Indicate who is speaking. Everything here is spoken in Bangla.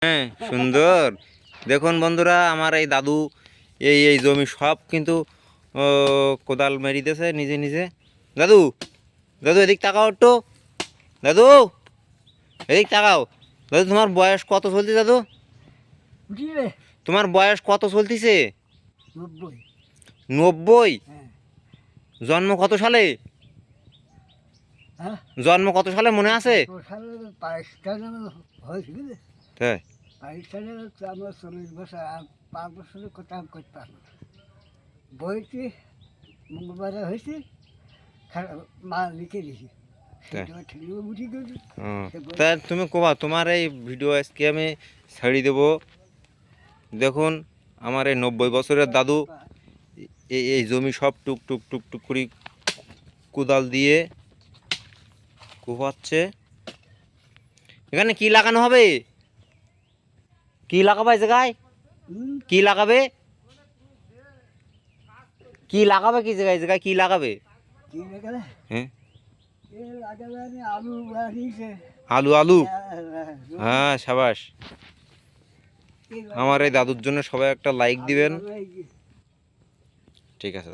Speaker 1: হ্যাঁ, সুন্দর। দেখুন বন্ধুরা, আমার এই দাদু এই জমি সব কিন্তু কোদাল মেরিতেছে নিজে নিজে। দাদু, দাদু এদিক তাকাও একটু। দাদু এদিক তাকাও। দাদু তোমার বয়স কত চলছে দাদু? তোমার বয়স কত চলতিছে? 90। জন্ম কত সালে? জন্ম কত সালে মনে আছে? তাই?
Speaker 2: আমরা 40 বছর 5 বছরের কথা করতে পারবো। বইটি মঙ্গলবারে হয়েছে, মা লিখে দিয়েছি।
Speaker 1: তা তুমি কবা তোমার এই ভিডিও আজকে আমি ছাড়ি দেবো। দেখুন আমার এই 90 বছরের দাদু এই জমি সব টুক টুক টুক টুক করে কোদাল দিয়ে কোপাচ্ছে। এখানে কি লাগানো হবে? কি লাগাবে এই জায়গায়? কি লাগাবে? কি লাগাবে কি জায়গায়? এই জায়গায় কি লাগাবে? হ্যাঁ, আলু আলু। হ্যাঁ, সাবাস। আমার এই দাদুর জন্য সবাই একটা লাইক দিবেন। ঠিক আছে।